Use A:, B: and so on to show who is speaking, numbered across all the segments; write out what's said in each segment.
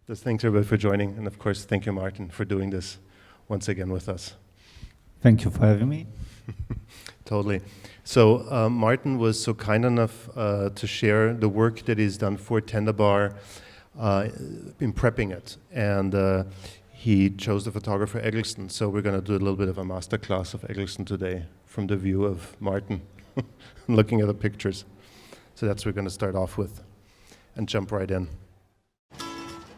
A: Just thanks everybody for joining, and of course, thank you, Martin, for doing this once again with us.
B: Thank you for having me.
A: Totally. So Martin was so kind enough to share the work that he's done for Tenderbar in prepping it, and he chose the photographer Eggleston. So we're going to do a little bit of a masterclass of Eggleston today from the view of Martin, looking at the pictures. So that's what we're going to start off with, and jump right in.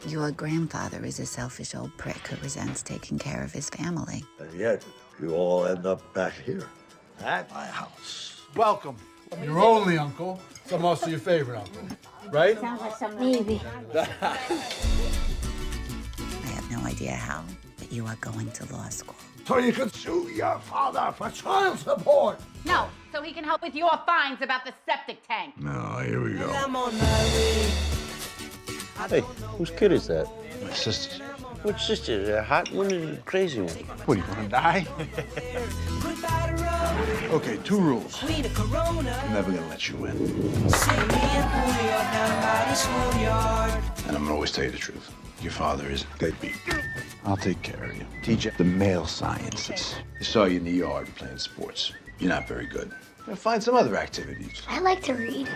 C: Your grandfather is a selfish old prick who resents taking care of his family.
D: And yet, you all end up back here at my house.
E: Welcome. Your only uncle, so I'm also your favorite uncle, right?
F: Sounds like some maybe.
C: I have no idea how, but you are going to law school.
D: So you can sue your father for child support.
G: No, so he can help with your fines about the septic tank.
D: No, here we go.
H: Hey, whose kid is that?
D: My sister.
H: Which sister? The hot one or the crazy one?
E: What, are you gonna die? Okay, 2 rules. I'm never gonna let you in. And I'm gonna always tell you the truth. Your father is deadbeat. I'll take care of you. Teach you the male sciences. I saw you in the yard playing sports. You're not very good. Now find some other activities.
F: I like to read.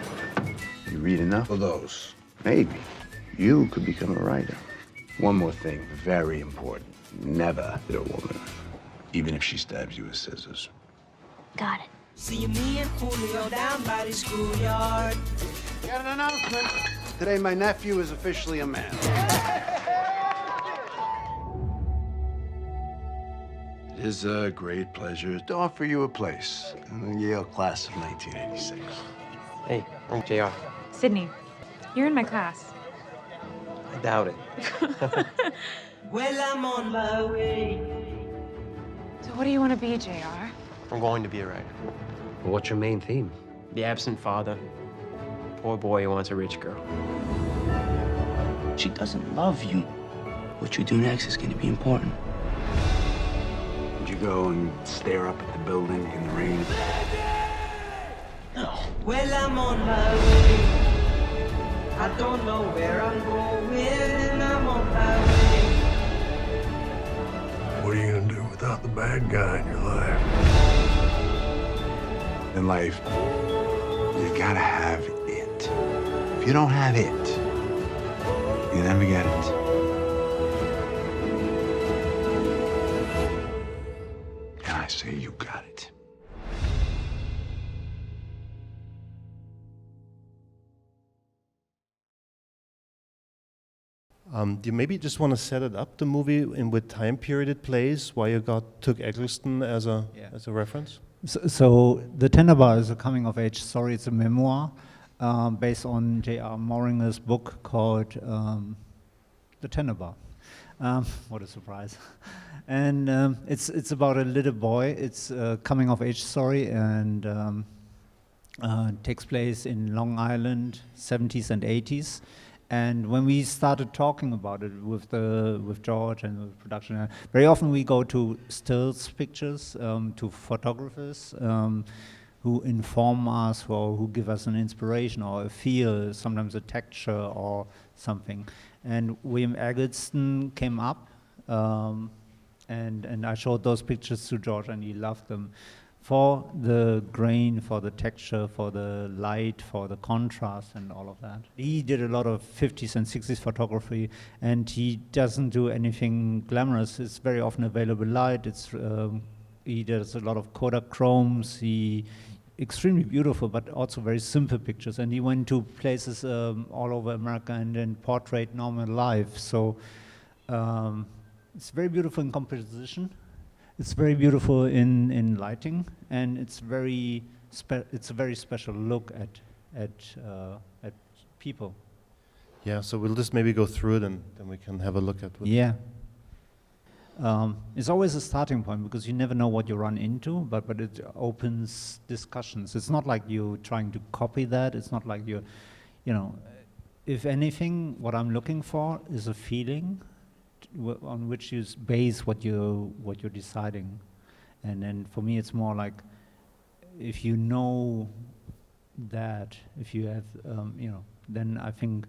E: You read enough of those? Maybe. You could become a writer. One more thing, very important. Never hit a woman, even if she stabs you with scissors.
F: Got it.
I: See me and Julio down by the schoolyard.
E: Got an announcement. Today, my nephew is officially a man. It is a great pleasure to offer you a place in the Yale class of 1986.
H: Hey, I'm JR.
J: Sydney, you're in my class.
H: I doubt it.
I: Well, I'm on my way.
J: So what do you want to be, JR?
H: I'm going to be a writer. Well, what's your main theme? The absent father. Poor boy who wants a rich girl.
K: She doesn't love you. What you do next is going to be important.
E: Would you go and stare up at the building in the rain?
K: No.
I: Well, I'm on my way. I don't know where I'm going. I'm on my way.
D: What are you gonna do without the bad guy in your life?
E: In life, you gotta have it. If you don't have it, you never get it. And I say you got it.
A: Do you maybe just want to set it up, the movie, in what time period it plays, why you took Eggleston as a reference?
B: So The Tenderbar is a coming-of-age story. It's a memoir based on J.R. Moringer's book called The Tenderbar. What a surprise. And it's about a little boy. It's a coming-of-age story, and takes place in Long Island, 70s and 80s. And when we started talking about it with George and with production, very often we go to stills pictures, to photographers who inform us or who give us an inspiration or a feel, sometimes a texture or something. And William Eggleston came up, and I showed those pictures to George, and he loved them. For the grain, for the texture, for the light, for the contrast and all of that. He did a lot of 50s and 60s photography, and he doesn't do anything glamorous. It's very often available light. He does a lot of Kodachromes. He extremely beautiful, but also very simple pictures. And he went to places all over America and then portrayed normal life. So it's very beautiful in composition. It's very beautiful in lighting, and it's a very special look at people.
A: Yeah, so we'll just maybe go through it, and then we can have a look at what.
B: Yeah. It's always a starting point, because you never know what you run into, but it opens discussions. It's not like you're trying to copy that. It's not like you know, if anything, what I'm looking for is a feeling on which you base what you're deciding. And then for me, it's more like, if you know that, if you have, then I think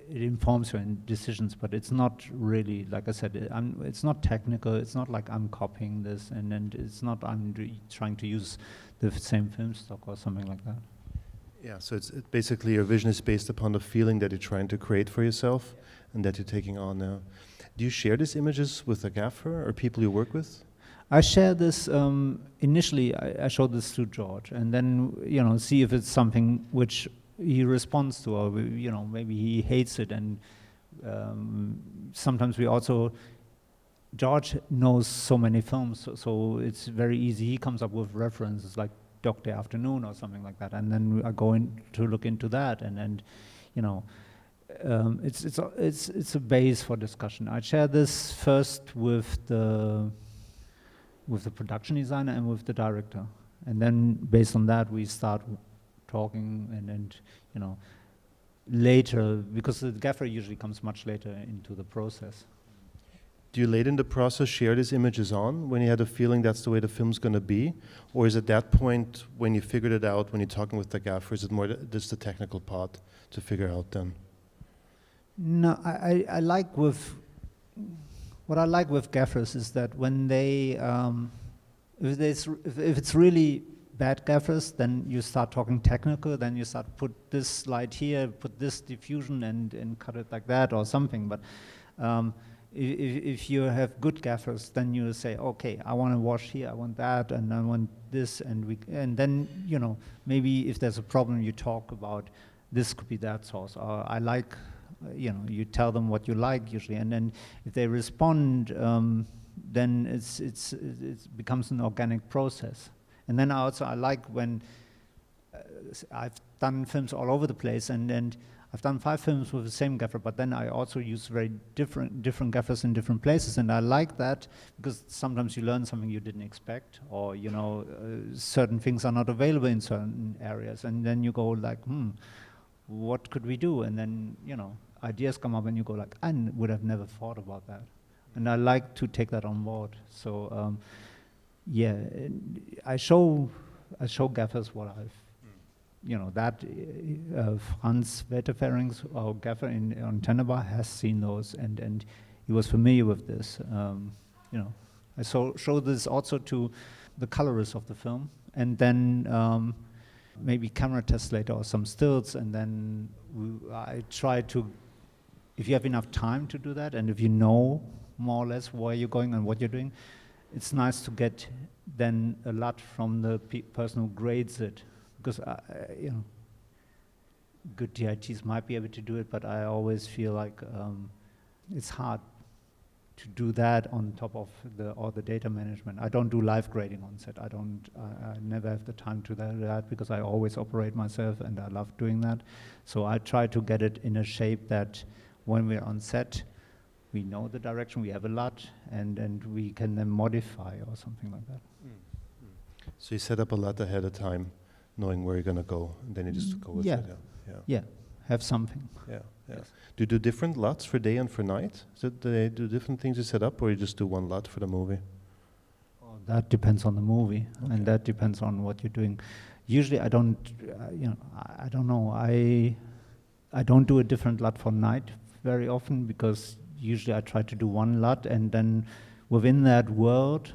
B: it informs your decisions, but it's not really, like I said, it's not technical. It's not like I'm copying this, and then it's not trying to use the same film stock or something like that.
A: Yeah, so it's basically your vision is based upon the feeling that you're trying to create for yourself and that you're taking on now. Do you share these images with a gaffer or people you work with?
B: I share this, initially I showed this to George, and then, see if it's something which he responds to, or, maybe he hates it, and sometimes we also, George knows so many films, so it's very easy. He comes up with references like Dog Day Afternoon or something like that, and then I go in to look into that, and it's a base for discussion. I share this first with the production designer and with the director, and then based on that we start talking, and later, because the gaffer usually comes much later into the process.
A: Do you late in the process share these images on when you had a feeling that's the way the film's going to be? Or is it that point when you figured it out, when you're talking with the gaffer, is it more just the technical part to figure out then?
B: No, I like with, what I like with gaffers is that when they, if it's really bad gaffers, then you start talking technical, then you start put this light here, put this diffusion and cut it like that or something. But if you have good gaffers, then you say, okay, I want to wash here, I want that, and I want this, and then maybe if there's a problem, you talk about this could be that source, or I like, you tell them what you like usually, and then if they respond, then it becomes an organic process. And then I like when I've done films all over the place, and I've done 5 films with the same gaffer, but then I also use very different gaffers in different places, and I like that because sometimes you learn something you didn't expect, or certain things are not available in certain areas, and then you go like, what could we do? And then ideas come up, and you go like, I would have never thought about that, and I like to take that on board. So yeah, I show gaffers what I've. That Franz Wetterferings, our gaffer on Tenenbaum, has seen those, and he was familiar with this. I show this also to the colorists of the film, and then maybe camera tests later or some stills, and then I try to, if you have enough time to do that, and if you know more or less where you're going and what you're doing, it's nice to get then a lot from the person who grades it. Because good DITs might be able to do it, but I always feel like it's hard to do that on top of all the data management. I don't do live grading on set. I never have the time to do that because I always operate myself, and I love doing that. So I try to get it in a shape that when we're on set, we know the direction, we have a lot, and we can then modify or something like that.
A: So you set up a lot ahead of time, knowing where you're going to go, and then you just go with it.
B: Yeah, have something.
A: Yeah.
B: Yes.
A: Do you do different lots for day and for night? Do they do different things you set up, or you just do one lot for the movie?
B: Oh, that depends on the movie, and that depends on what you're doing. Usually, I don't, I don't know. I don't do a different lot for night very often, because usually I try to do one lot, and then within that world,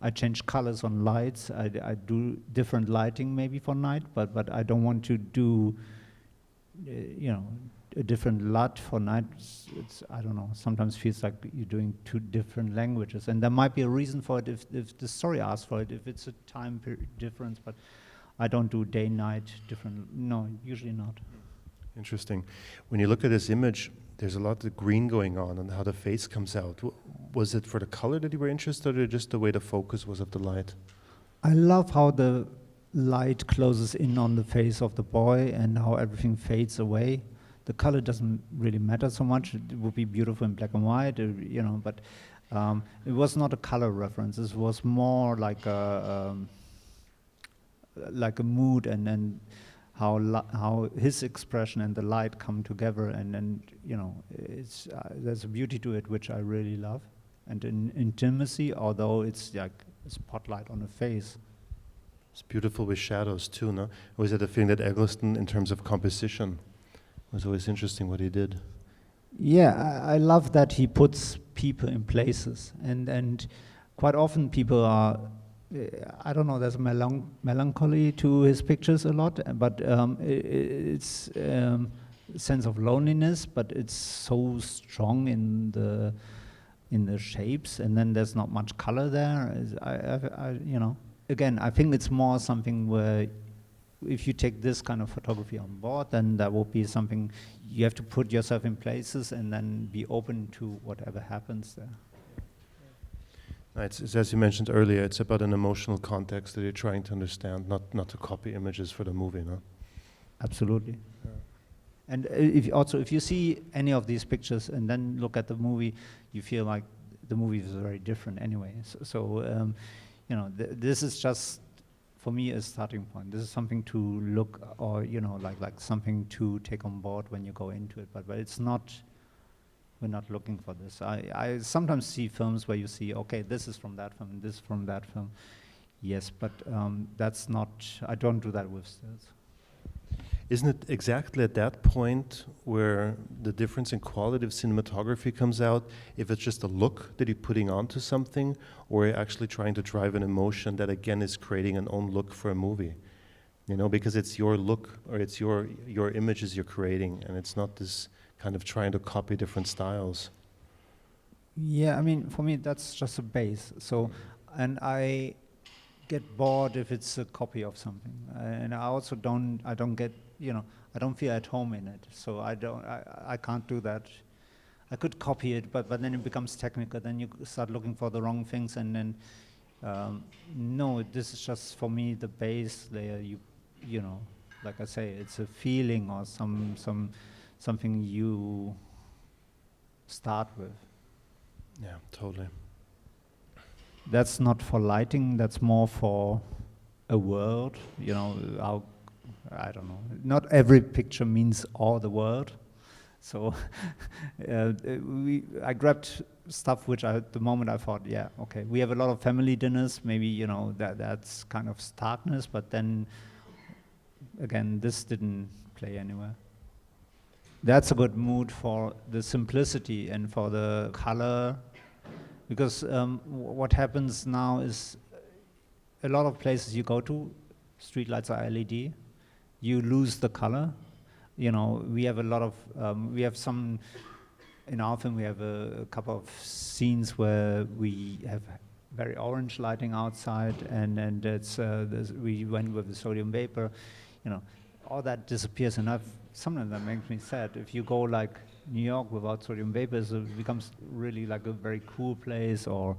B: I change colors on lights. I do different lighting maybe for night, but I don't want to do, a different lot for night. It's I don't know. Sometimes feels like you're doing 2 different languages, and there might be a reason for it if the story asks for it. If it's a time difference, but I don't do day night different. No, usually not.
A: Interesting. When you look at this image, there's a lot of green going on and how the face comes out. Was it for the color that you were interested, or just the way the focus was of the light?
B: I love how the light closes in on the face of the boy and how everything fades away. The color doesn't really matter so much. It would be beautiful in black and white, but it was not a color reference. It was more like a mood, and then how his expression and the light come together, and then it's there's a beauty to it which I really love, and in intimacy, although it's like a spotlight on a face.
A: It's beautiful with shadows too, no? Or is it a feeling that Eggleston, in terms of composition, was always interesting what he did.
B: Yeah, I love that he puts people in places, and quite often people are, I don't know, there's melancholy to his pictures a lot, but it's sense of loneliness, but it's so strong in the shapes, and then there's not much color there. You know, again, I think it's more something where if you take this kind of photography on board, then that will be something you have to put yourself in places and then be open to whatever happens there.
A: It's as you mentioned earlier, it's about an emotional context that you're trying to understand, not to copy images for the movie, no?
B: Absolutely. Yeah. And if you see any of these pictures and then look at the movie, you feel like the movie is very different anyway. So you know, this is just, for me, a starting point. This is something to look, or you know, like something to take on board when you go into it. But it's not. We're not looking for this. I sometimes see films where you see, okay, this is from that film, and this from that film. Yes, but that's not. I don't do that with stills.
A: Isn't it exactly at that point where the difference in quality of cinematography comes out? If it's just a look that you're putting onto something, or you're actually trying to drive an emotion that again is creating an own look for a movie, you know, because it's your look or it's your images you're creating, and it's not this kind of trying to copy different styles.
B: Yeah, I mean, for me that's just a base. So, and I get bored if it's a copy of something, and I also don't get, you know, I don't feel at home in it, so I can't do that. I could copy it, but then it becomes technical, then you start looking for the wrong things, and then no, this is just for me the base layer. You know, like I say, it's a feeling or something you start with.
A: Yeah, totally.
B: That's not for lighting, that's more for a world, you know, I don't know. Not every picture means all the world. So I grabbed stuff which at the moment I thought, yeah, okay, we have a lot of family dinners, maybe, you know, that's kind of starkness, but then again, this didn't play anywhere. That's a good mood for the simplicity and for the color, because what happens now is a lot of places you go to, streetlights are LED, you lose the color. You know, we have a lot of, we have some, in our film we have a couple of scenes where we have very orange lighting outside, and it's, we went with the sodium vapor, you know, all that disappears, and sometimes that makes me sad. If you go like New York without sodium vapors, it becomes really like a very cool place, or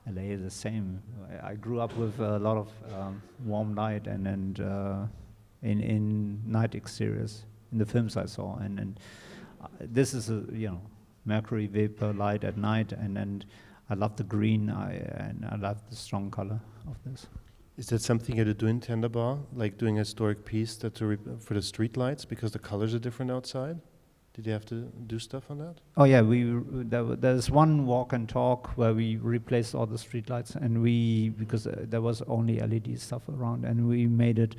B: LA is the same. I grew up with a lot of warm light and in night exteriors in the films I saw, and this is a, you know, mercury vapor light at night, and I love the green, and I love the strong color of this.
A: Is that something you had to do in Tenderbar, like doing a historic piece for the street lights, because the colors are different outside? Did you have to do stuff on that?
B: Oh yeah, there's one walk and talk where we replaced all the street lights, and because there was only LED stuff around, and we made it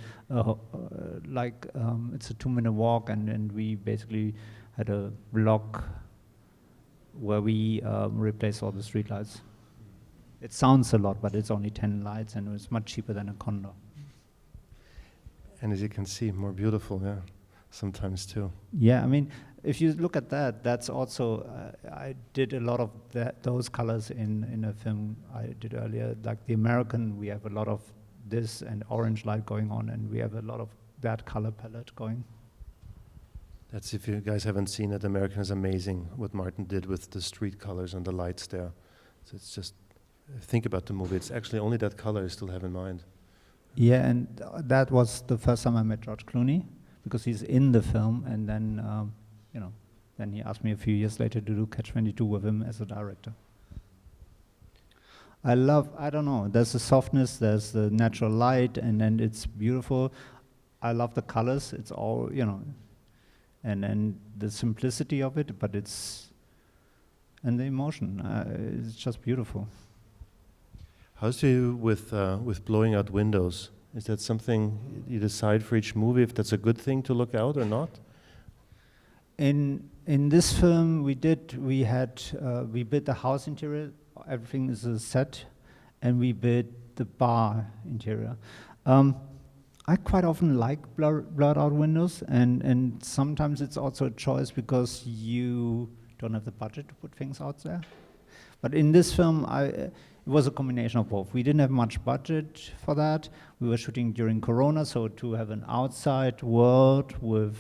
B: like it's a 2-minute walk, and we basically had a block where we replaced all the street lights. It sounds a lot, but it's only 10 lights, and it's much cheaper than a condo.
A: And as you can see, more beautiful, yeah, sometimes too.
B: Yeah, I mean, if you look at that, that's also, I did a lot of those colors in a film I did earlier. Like The American, we have a lot of this and orange light going on, and we have a lot of that color palette going.
A: That's, if you guys haven't seen it, American is amazing what Martin did with the street colors and the lights there. So it's just, think about the movie. It's actually only that color I still have in mind.
B: Yeah, and that was the first time I met George Clooney, because he's in the film, and then, you know, then he asked me a few years later to do Catch-22 with him as a director. I don't know, there's the softness, there's the natural light, and then it's beautiful. I love the colors, it's all, you know, and the simplicity of it, but and the emotion, it's just beautiful.
A: How's you with blowing out windows? Is that something you decide for each movie if that's a good thing to look out or not?
B: In this film, we built the house interior. Everything is a set, and we built the bar interior. I quite often like blurred out windows, and sometimes it's also a choice because you don't have the budget to put things out there. But in this film, it was a combination of both. We didn't have much budget for that. We were shooting during Corona, so to have an outside world with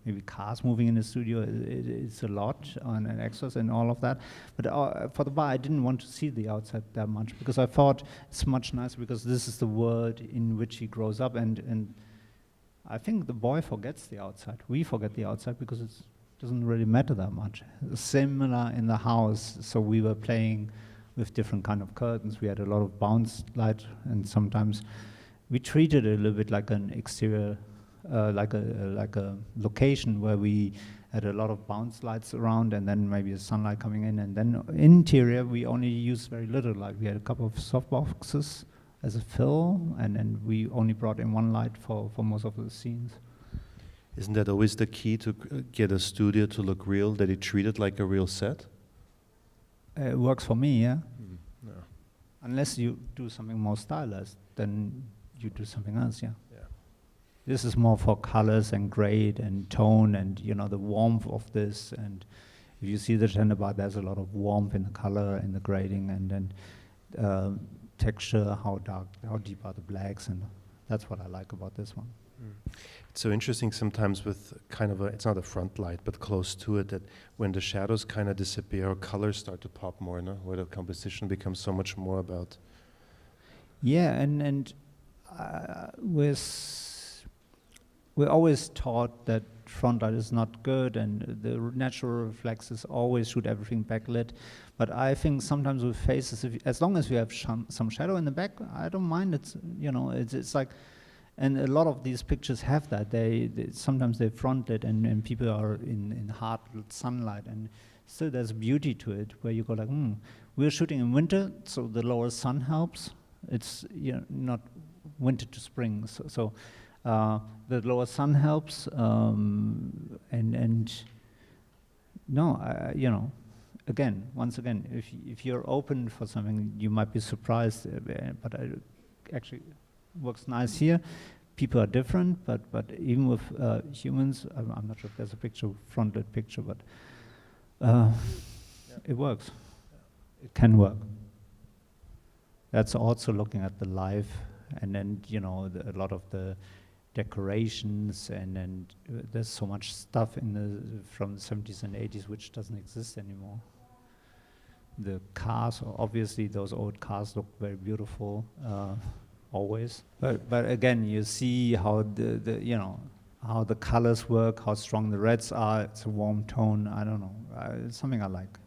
B: maybe cars moving in the studio, it's a lot, and extras and all of that. But for the bar, I didn't want to see the outside that much because I thought it's much nicer because this is the world in which he grows up, and I think the boy forgets the outside. We forget the outside because it doesn't really matter that much. Similar in the house, so we were playing with different kind of curtains. We had a lot of bounce light, and sometimes we treated it a little bit like an exterior, like a location where we had a lot of bounce lights around, and then maybe the sunlight coming in, and then interior we only used very little light. We had a couple of soft boxes as a fill, and then we only brought in one light for most of the scenes.
A: Isn't that always the key to get a studio to look real, that it treated like a real set?
B: It works for me, yeah.
A: No.
B: Unless you do something more stylized, then you do something else, yeah.
A: Yeah.
B: This is more for colors and grade and tone and, you know, the warmth of this. And if you see the tender bar, there's a lot of warmth in the color and the grading, and then texture, how dark, how deep are the blacks, and that's what I like about this one.
A: It's so interesting sometimes with kind of it's not a front light, but close to it, that when the shadows kind of disappear, colors start to pop more, no? Where the composition becomes so much more about.
B: Yeah, and we're always taught that front light is not good, and the natural reflexes always shoot everything backlit. But I think sometimes with faces, as long as we have some shadow in the back, I don't mind. It's, you know, it's like. And a lot of these pictures have that. Sometimes they're front-lit and people are in hard sunlight, and still there's beauty to it where you go like, we're shooting in winter, so the lower sun helps. It's, you know, not winter to spring, so the lower sun helps, and no, you know, once again, if you're open for something, you might be surprised, but actually works nice here. People are different, but even with humans, I'm not sure if there's a picture, front-lit picture, but it works. It can work. That's also looking at the life, and then, you know, a lot of the decorations, and then there's so much stuff from the 70s and 80s which doesn't exist anymore. The cars, obviously, those old cars look very beautiful. Always, but again, you see how the you know, how the colors work, how strong the reds are. It's a warm tone. I don't know. It's something I like.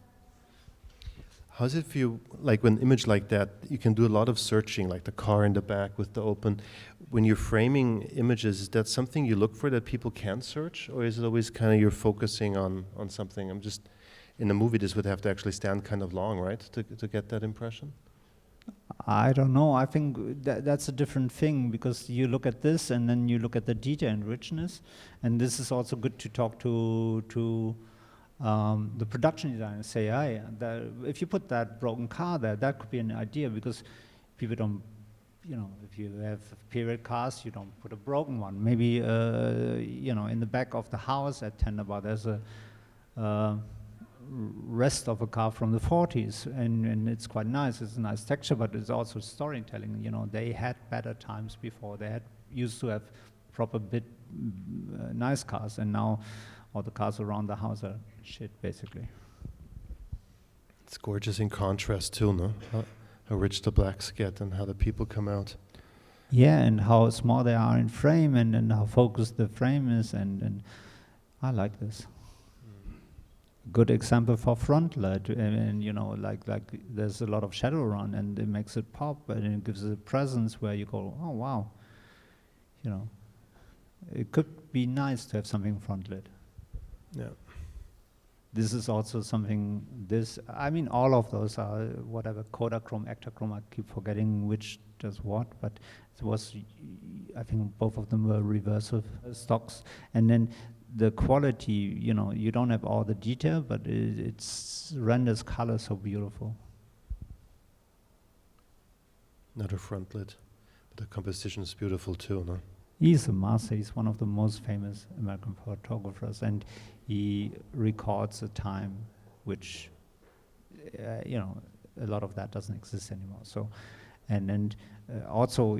A: How's it for you, like when image like that, you can do a lot of searching, like the car in the back with the open. When you're framing images, is that something you look for that people can search, or is it always kind of you're focusing on something? I'm just, in a movie, this would have to actually stand kind of long, right, to get that impression?
B: I don't know. I think that's a different thing, because you look at this and then you look at the detail and richness, and this is also good to talk to the production designer. Say, if you put that broken car there, that could be an idea, because people don't, you know, if you have period cars, you don't put a broken one. Maybe you know, in the back of the house at Tenderbar, there's a rest of a car from the 40s, and it's quite nice. It's a nice texture, but it's also storytelling. You know, they had better times before. They used to have proper nice cars, and now all the cars around the house are shit, basically.
A: It's gorgeous in contrast too, no? How rich the blacks get and how the people come out.
B: Yeah, and how small they are in frame, and how focused the frame is, and I like this. Good example for front light, and you know, like there's a lot of shadow around, and it makes it pop, and it gives it a presence where you go, oh wow, you know, it could be nice to have something front lit.
A: Yeah.
B: This is also something. I mean, all of those are whatever Kodachrome, Ektachrome. I keep forgetting which does what, but it was. I think both of them were reversive stocks, and then the quality, you know, you don't have all the detail, but it's renders color so beautiful.
A: Not a front lit, but the composition is beautiful too, no?
B: He's a master. He's one of the most famous American photographers, and he records a time which, you know, a lot of that doesn't exist anymore. So, and also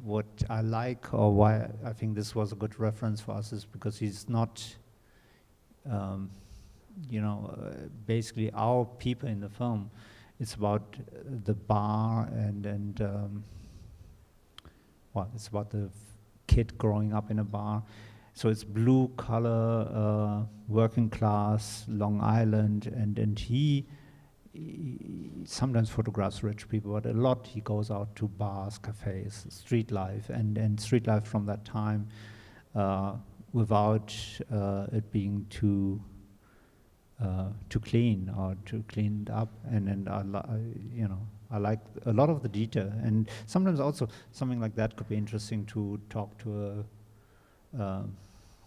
B: what I like, or why I think this was a good reference for us, is because he's not, you know, basically our people in the film. It's about the bar and well, it's about the kid growing up in a bar. So it's blue collar, working class, Long Island, and he sometimes photographs rich people, but a lot he goes out to bars, cafes, street life, and street life from that time without it being too clean or too cleaned up. And you know, I like a lot of the detail, and sometimes also something like that could be interesting to talk to a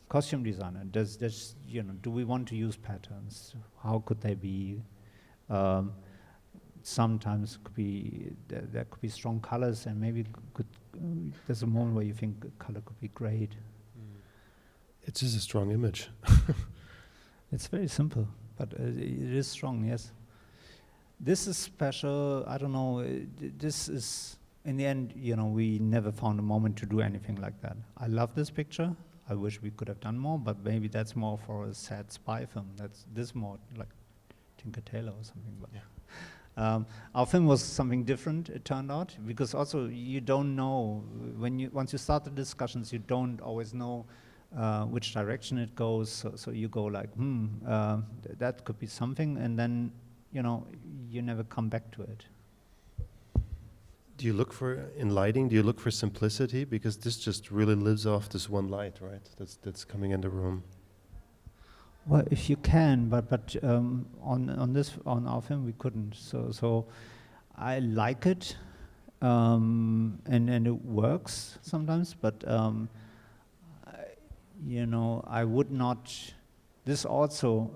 B: costume designer. Does you know, do we want to use patterns? How could they be? Sometimes could be there could be strong colors, and maybe there's a moment where you think color could be great.
A: It's just a strong image.
B: It's very simple, but it is strong. Yes. This is special. I don't know. This is, in the end, you know, we never found a moment to do anything like that. I love this picture. I wish we could have done more, but maybe that's more for a sad spy film. This more like Tinker Tailor or something. But yeah. Our film was something different, it turned out, because also you don't know once you start the discussions, you don't always know which direction it goes. So you go like, that could be something, and then, you know, you never come back to it.
A: Do you look for, in lighting, do you look for simplicity? Because this just really lives off this one light, right? That's coming in the room.
B: Well, if you can, but on our film we couldn't. So I like it, and it works sometimes. But you know, I would not. This also,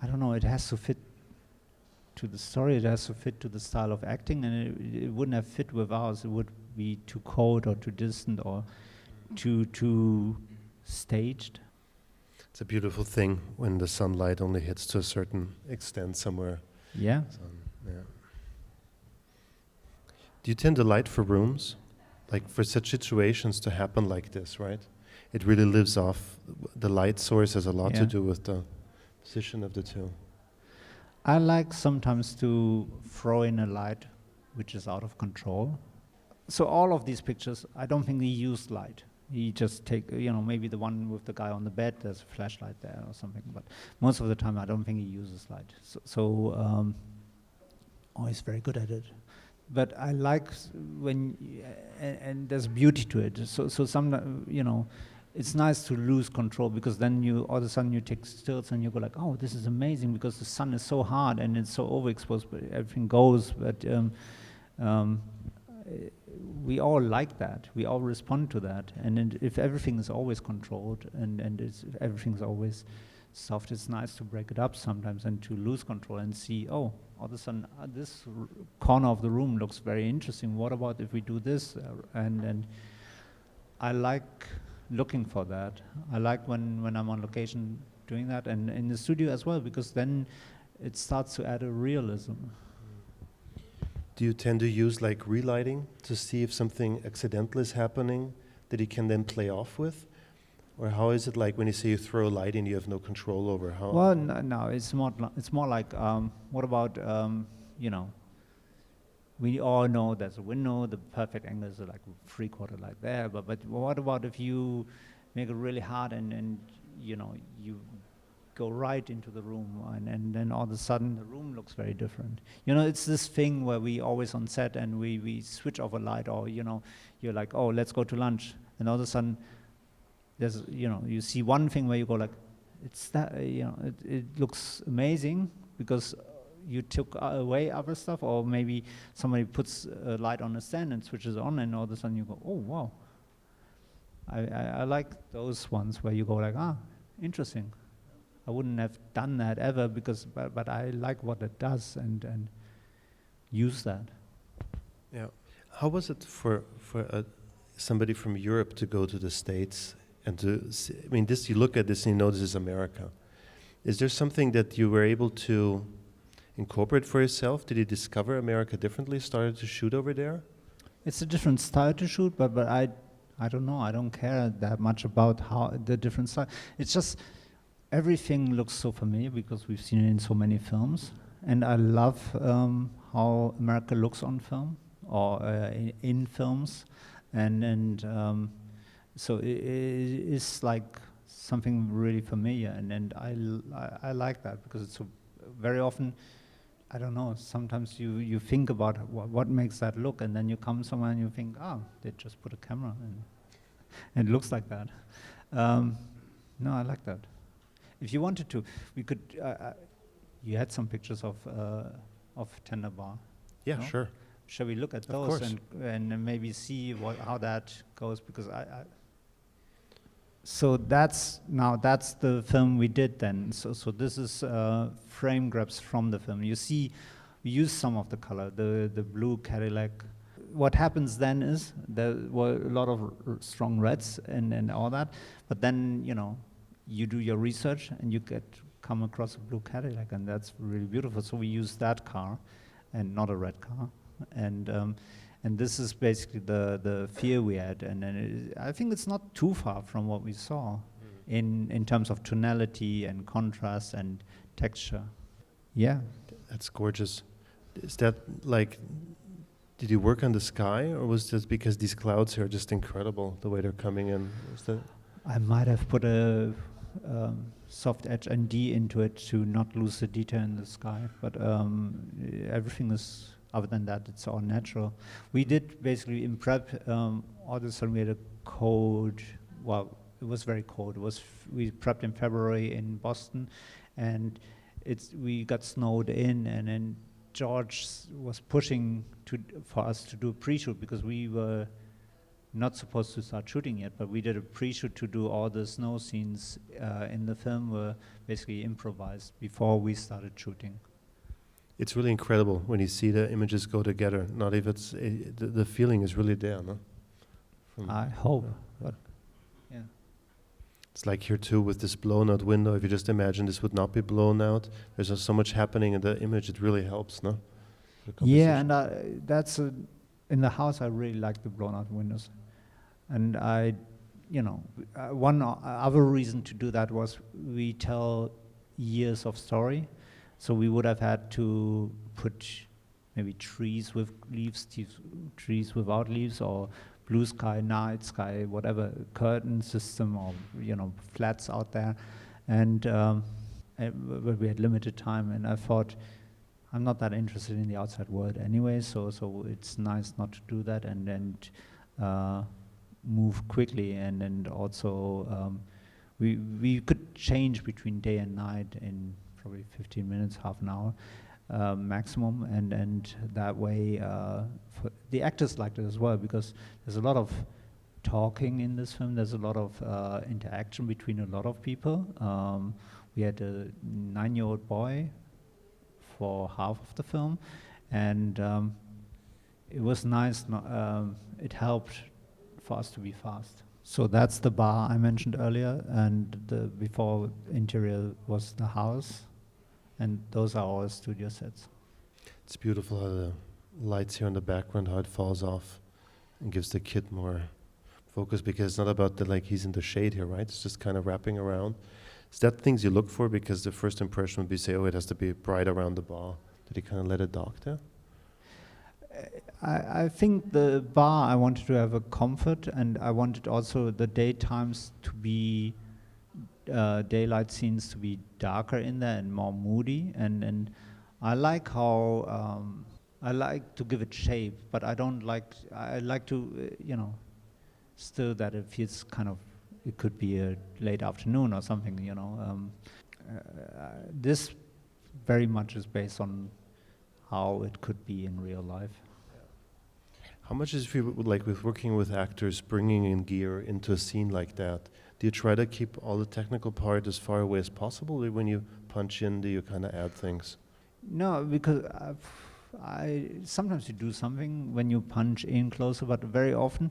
B: I don't know. It has to fit to the story. It has to fit to the style of acting, and it wouldn't have fit with ours. It would be too cold or too distant or too staged.
A: It's a beautiful thing when the sunlight only hits to a certain extent somewhere.
B: Yeah.
A: Yeah. Do you tend to light for rooms? Like for such situations to happen like this, right? It really lives off, the light source has a lot to do with the position of the two.
B: I like sometimes to throw in a light which is out of control. So all of these pictures, I don't think he used light. He just you know, maybe the one with the guy on the bed, there's a flashlight there or something, but most of the time I don't think he uses light. So he's very good at it. But I like when, and there's beauty to it. So some, you know, it's nice to lose control, because then all of a sudden you take stills and you go like, oh, this is amazing, because the sun is so hard and it's so overexposed, but everything goes. But we all like that. We all respond to that. And if everything is always controlled and if everything's always soft, it's nice to break it up sometimes and to lose control and see, oh, all of a sudden this corner of the room looks very interesting. What about if we do this? And I like looking for that. I like when I'm on location doing that, and in the studio as well, because then it starts to add a realism.
A: Do you tend to use like relighting to see if something accidental is happening that you can then play off with? Or how is it like when you say you throw light in, you have no control over how?
B: Well, no, it's more like, what about, you know, we all know there's a window, the perfect angle is like 3/4 light there, but what about if you make it really hard and you know, you go right into the room, and then all of a sudden the room looks very different. You know, it's this thing where we always on set and we switch off a light, or, you know, you're like, oh, let's go to lunch, and all of a sudden there's, you know, you see one thing where you go like, it's that, you know, it looks amazing because you took away other stuff, or maybe somebody puts a light on a stand and switches on, and all of a sudden you go, oh, wow. I like those ones where you go like, interesting. I wouldn't have done that ever but I like what it does and use that.
A: Yeah. How was it for somebody from Europe to go to the States and to see, I mean, you look at this and you know this is America. Is there something that you were able to incorporate for yourself? Did you discover America differently, started to shoot over there?
B: It's a different style to shoot, but I don't know. I don't care that much about how the different style. It's just everything looks so familiar because we've seen it in so many films, and I love how America looks on film or in films, and so it's like something really familiar, and I like that because it's very often. I don't know, sometimes you think about what makes that look, and then you come somewhere and you think, they just put a camera and it looks like that. No, I like that. If you wanted to, we could, you had some pictures of Tender Bar.
A: Yeah,
B: no?
A: sure.
B: Shall we look at
A: Of
B: those
A: course.
B: and maybe see how that goes? Because so that's the film we did then. So this is frame grabs from the film. You see, we use some of the color, the blue Cadillac. What happens then is there were a lot of strong reds and all that, but then you do your research and you come across a blue Cadillac, and that's really beautiful. So we use that car, and not a red car, and this is basically the fear we had, and then I think it's not too far from what we saw in terms of tonality and contrast and texture. Yeah.
A: That's gorgeous. Is that like, did you work on the sky, or was this because these clouds here are just incredible, the way they're coming in? Is that?
B: I might have put a soft edge ND into it to not lose the detail in the sky, but everything is, other than that, it's all natural. We did basically in prep, all of a sudden we had a cold, well, it was very cold. We prepped in February in Boston, and we got snowed in, and then George was pushing for us to do a pre-shoot because we were not supposed to start shooting yet, but we did a pre-shoot to do all the snow scenes in the film were basically improvised before we started shooting.
A: It's really incredible when you see the images go together. Not if it's the feeling is really there, no?
B: I hope. But yeah.
A: It's like here too with this blown out window. If you just imagine this would not be blown out, there's just so much happening in the image. It really helps, no?
B: Yeah, and that's in the house. I really like the blown out windows, and one other reason to do that was we tell years of story. So we would have had to put maybe trees with leaves, trees without leaves, or blue sky, night sky, whatever, curtain system, or flats out there. And but we had limited time, and I thought I'm not that interested in the outside world anyway. So it's nice not to do that, and move quickly, and also we could change between day and night in probably 15 minutes, half an hour maximum, and that way the actors liked it as well, because there's a lot of talking in this film, there's a lot of interaction between a lot of people. We had a 9-year-old boy for half of the film, and it was nice, it helped for us to be fast. So that's the bar I mentioned earlier, and the before interior was the house, and those are all studio sets.
A: It's beautiful how the lights here in the background, how it falls off and gives the kid more focus, because it's not about he's in the shade here, right? It's just kind of wrapping around. Is that things you look for? Because the first impression would be say, it has to be bright around the bar. Did he kind of let it dark there?
B: I think the bar, I wanted to have a comfort, and I wanted also the daytimes to be daylight scenes to be darker in there and more moody, and I like how I like to give it shape, but I like to still that it feels kind of, it could be a late afternoon or something, this very much is based on how it could be in real life.
A: How much is like with working with actors, bringing in gear into a scene like that? Do you try to keep all the technical part as far away as possible, or when you punch in, do you kind of add things?
B: No, because I sometimes you do something when you punch in closer, but very often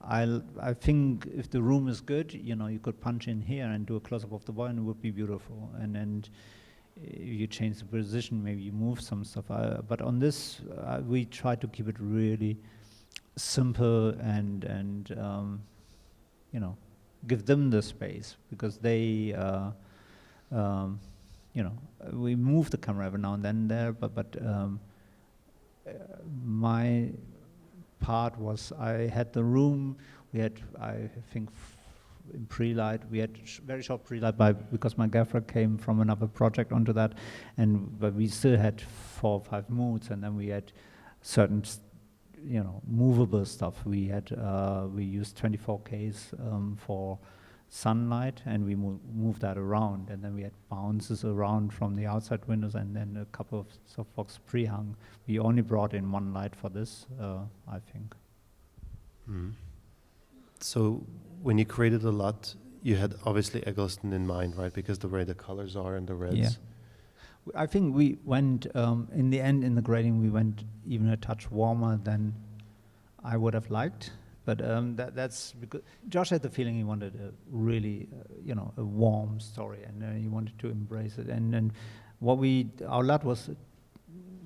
B: I think if the room is good, you could punch in here and do a close-up of the boy and it would be beautiful. And you change the position, maybe you move some stuff. But on this, we try to keep it really simple and give them the space, because they, we move the camera every now and then there, but my part was I had the room, we had, I think, in pre-light, we had very short pre-light because my gaffer came from another project onto that, but we still had 4 or 5 moods, and then we had certain movable stuff. We had we used 24Ks for sunlight, and we moved that around, and then we had bounces around from the outside windows, and then a couple of softbox pre-hung. We only brought in 1 light for this, I think.
A: Mm. So when you created a lot, you had obviously Eggleston in mind, right? Because the way the colors are and the reds.
B: Yeah. I think we went, in the end, in the grading, we went even a touch warmer than I would have liked. But that's because Josh had the feeling he wanted a really, a warm story, and he wanted to embrace it. And our LUT was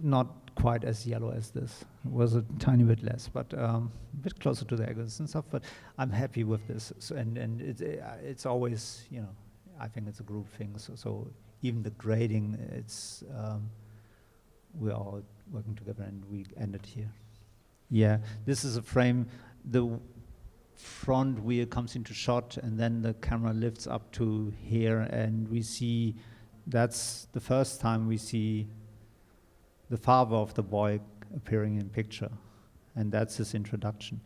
B: not quite as yellow as this. It was a tiny bit less, but a bit closer to the Eggleston stuff. But I'm happy with this. So, and it's always, I think it's a group thing. So even the grading, it's we're all working together, and we ended here. Yeah, this is a frame. The front wheel comes into shot, and then the camera lifts up to here, and we see, that's the first time we see the father of the boy appearing in picture, and that's his introduction.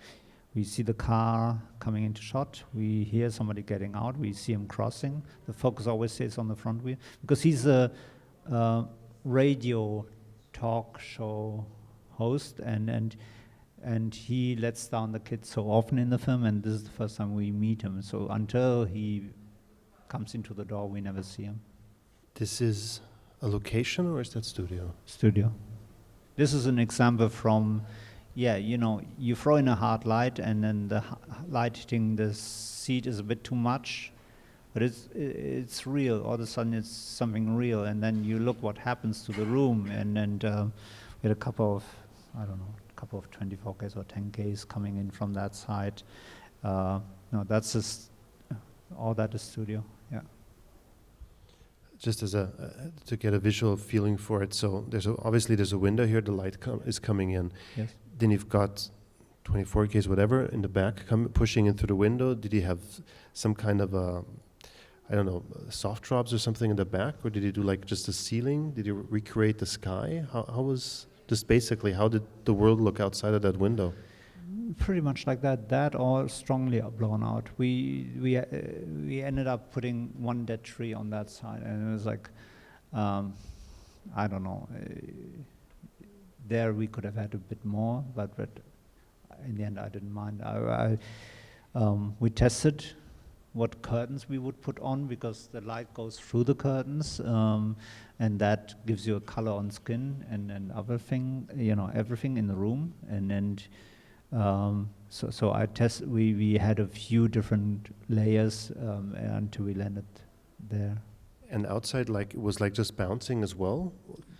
B: We see the car coming into shot, we hear somebody getting out, we see him crossing. The focus always stays on the front wheel, because he's a radio talk show host, and he lets down the kids so often in the film, and this is the first time we meet him. So until he comes into the door, we never see him.
A: This is a location, or is that studio?
B: Studio. This is an example from, you throw in a hard light, and then the light hitting the seat is a bit too much, but it's real. All of a sudden it's something real, and then you look what happens to the room, and we had a couple of 24Ks or 10Ks coming in from that side. No, that's just, all that is studio, yeah.
A: Just as to get a visual feeling for it, so obviously there's a window here, the light is coming in.
B: Yes.
A: Then you've got 24Ks, whatever, in the back, pushing in through the window. Did you have some kind of soft drops or something in the back, or did you do like just the ceiling? Did you recreate the sky? How was... Just basically, how did the world look outside of that window?
B: Pretty much like that. That all strongly blown out. We ended up putting 1 dead tree on that side, and it was like, I don't know. There we could have had a bit more, but in the end I didn't mind. We tested what curtains we would put on, because the light goes through the curtains, and that gives you a color on skin and other thing, everything in the room. So I we had a few different layers until we landed there.
A: And outside, it was just bouncing as well?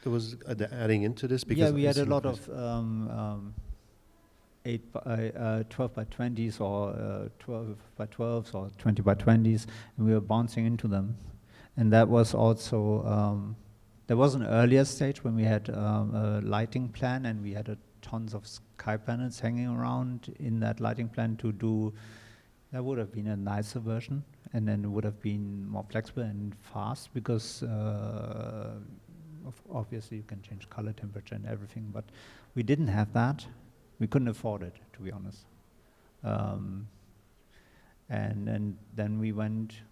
A: There was adding into this? Because
B: we had a lot of 12 by 20s or 12 by 12s or 20 by 20s, and we were bouncing into them. And that was also, there was an earlier stage when we had a lighting plan, and we had tons of sky panels hanging around in that lighting plan to do, that would have been a nicer version, and then it would have been more flexible and fast, because obviously you can change color, temperature and everything, but we didn't have that. We couldn't afford it, to be honest. And then we went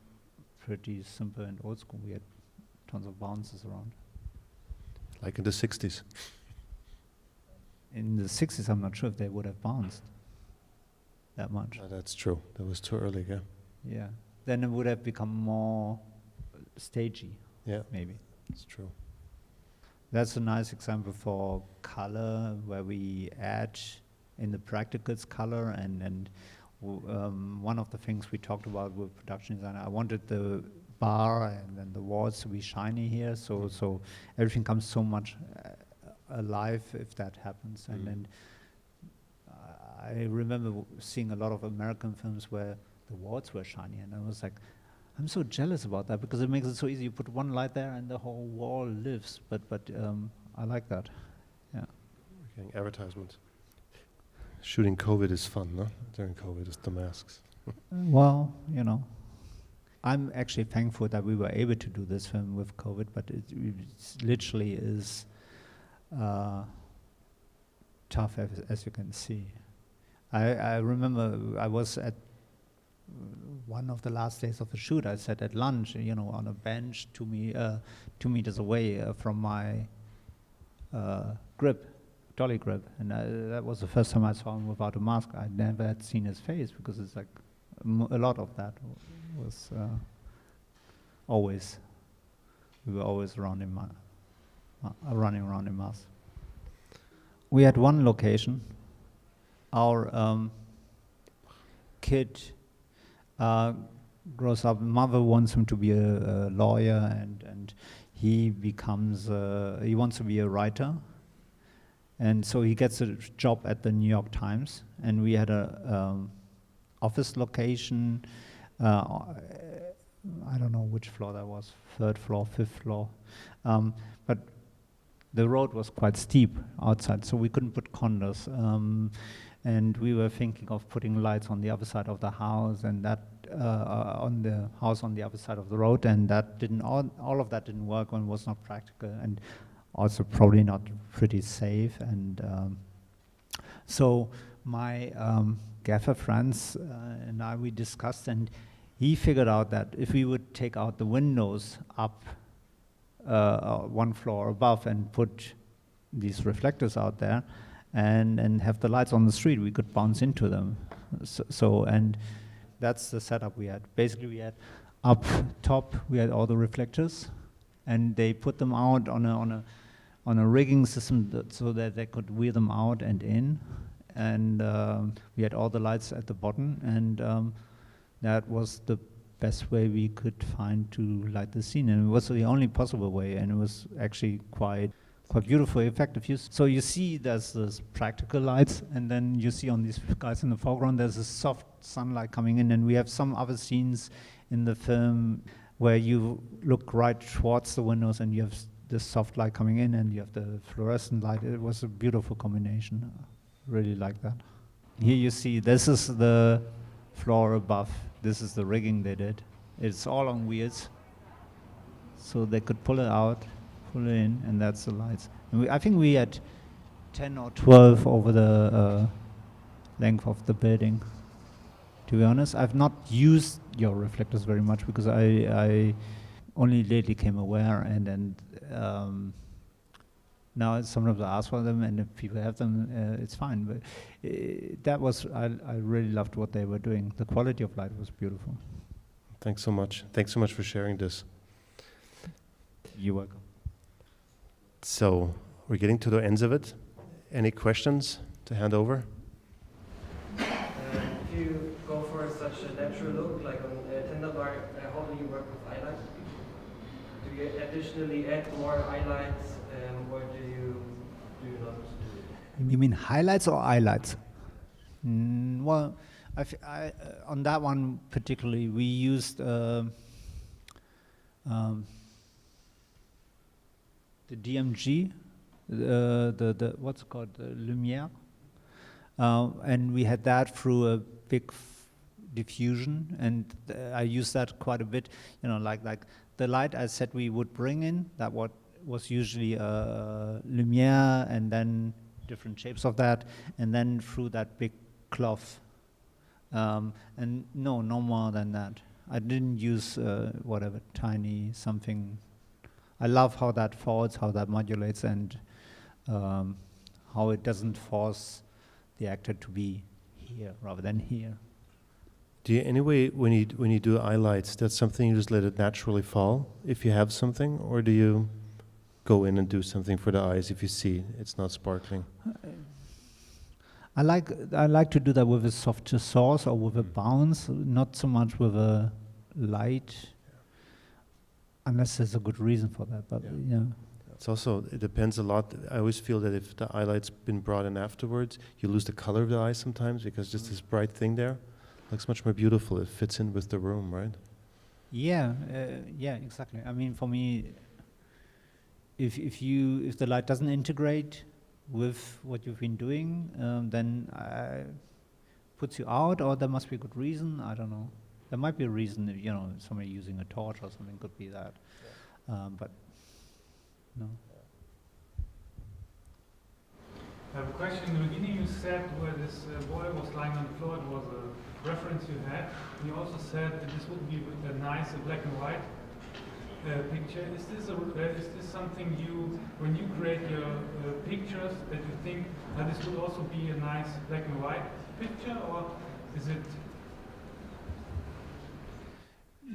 B: pretty simple and old school. We had tons of bounces around.
A: Like in the 60s.
B: in the 60s, I'm not sure if they would have bounced that much.
A: That's true. That was too early, yeah.
B: Yeah. Then it would have become more stagey.
A: Yeah.
B: Maybe.
A: It's true.
B: That's a nice example for color, where we add in the practicals color, and one of the things we talked about with production design, I wanted the bar and then the walls to be shiny here, so everything comes so much alive if that happens. And then I remember seeing a lot of American films where the walls were shiny, and I was like, I'm so jealous about that, because it makes it so easy. You put one light there and the whole wall lives. But I like that. Yeah.
A: We're getting advertisement. Shooting COVID is fun, no? During COVID, it's the masks.
B: Well, you know, I'm actually thankful that we were able to do this film with COVID, but it literally is tough, as you can see. I remember I was at one of the last days of the shoot. I sat at lunch, you know, on a bench 2 meters away from my dolly grip, and that was the first time I saw him without a mask. I never had seen his face, because it's like a lot of that was always, we were always running around in masks. We had one location. Our kid grows up, mother wants him to be a lawyer, and he becomes, he wants to be a writer. And so he gets a job at the New York Times, and we had a office location, I don't know which floor that was, 3rd floor, 5th floor. But the road was quite steep outside, so we couldn't put condos. And we were thinking of putting lights on the other side of the house, and that on the house on the other side of the road, and that didn't, all of that didn't work and was not practical, and also probably not pretty safe. And so my gaffer friends and I, we discussed, and he figured out that if we would take out the windows up one floor above and put these reflectors out there, and have the lights on the street, we could bounce into them. So and that's the setup we had. Basically, we had up top, we had all the reflectors, and they put them out on a rigging system so that they could wheel them out and in. And we had all the lights at the bottom, and that was the best way we could find to light the scene, and it was the only possible way, and it was actually quite beautiful, effective. So you see there's this practical lights, and then you see on these guys in the foreground there's a soft sunlight coming in, and we have some other scenes in the film where you look right towards the windows and you have this soft light coming in, and you have the fluorescent light. It was a beautiful combination. Really like that. Here you see, this is the floor above. This is the rigging they did. It's all on wheels, so they could pull it out, pull it in, and that's the lights. And I think we had 10 or 12 over the length of the building. To be honest, I've not used your reflectors very much, because I only lately came aware, and now sometimes I ask for them, and if people have them, it's fine. But that was, I really loved what they were doing. The quality of light was beautiful.
A: Thanks so much. Thanks so much for sharing this.
B: You're welcome.
A: So we're getting to the ends of it. Any questions to hand over?
L: If you go for such a natural look, like on tender bar, how do you work with highlights? Do you additionally add more highlights, or do you not?
B: You mean highlights or highlights? Well, on that one particularly, we used the DMG, the what's it called, Lumiere, and we had that through a big diffusion, and I used that quite a bit. You know, like the light I said we would bring in, that what was usually Lumiere, and then different shapes of that, and then through that big cloth. And no more than that. I didn't use whatever tiny something. I love how that falls, how that modulates, and how it doesn't force the actor to be here rather than here.
A: Do you anyway, when you do highlights, that's something you just let it naturally fall if you have something, or do you go in and do something for the eyes if you see it's not sparkling?
B: I like to do that with a softer source or with a bounce, not so much with a light, unless there's a good reason for that. But yeah.
A: It's also, it depends a lot. I always feel that if the highlight's been brought in afterwards, you lose the color of the eye sometimes because just this bright thing there looks much more beautiful. It fits in with the room, right?
B: Yeah, yeah, exactly. I mean, for me, if the light doesn't integrate with what you've been doing, then puts you out, or there must be a good reason. I don't know. There might be a reason, if, somebody using a torch or something could be that, but no.
M: I have a question. In the beginning you said where this boy was lying on the floor, it was a reference you had. And you also said that this would be a nice black and white picture. Is this something you, when you create your pictures, that you think that this would also be a nice black and white picture, or is it?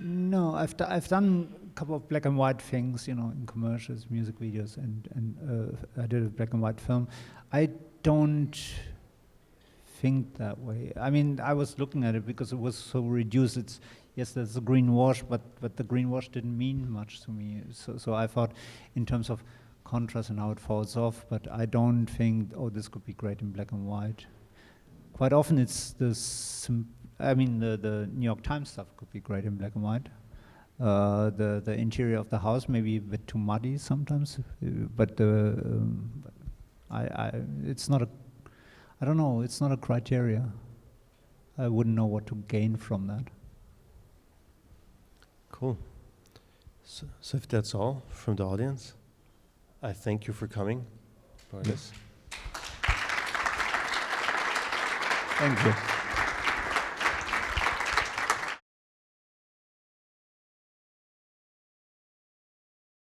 B: No, I've done a couple of black and white things, in commercials, music videos, and I did a black and white film. I don't think that way. I mean, I was looking at it because it was so reduced. Yes, there's a green wash, but the green wash didn't mean much to me. So I thought, in terms of contrast and how it falls off, but I don't think, this could be great in black and white. Quite often it's the New York Times stuff could be great in black and white. The interior of the house may be a bit too muddy sometimes, but it's not I don't know, it's not a criteria. I wouldn't know what to gain from that.
A: Cool. So if that's all from the audience, I thank you for coming, Boris.
B: Thank you.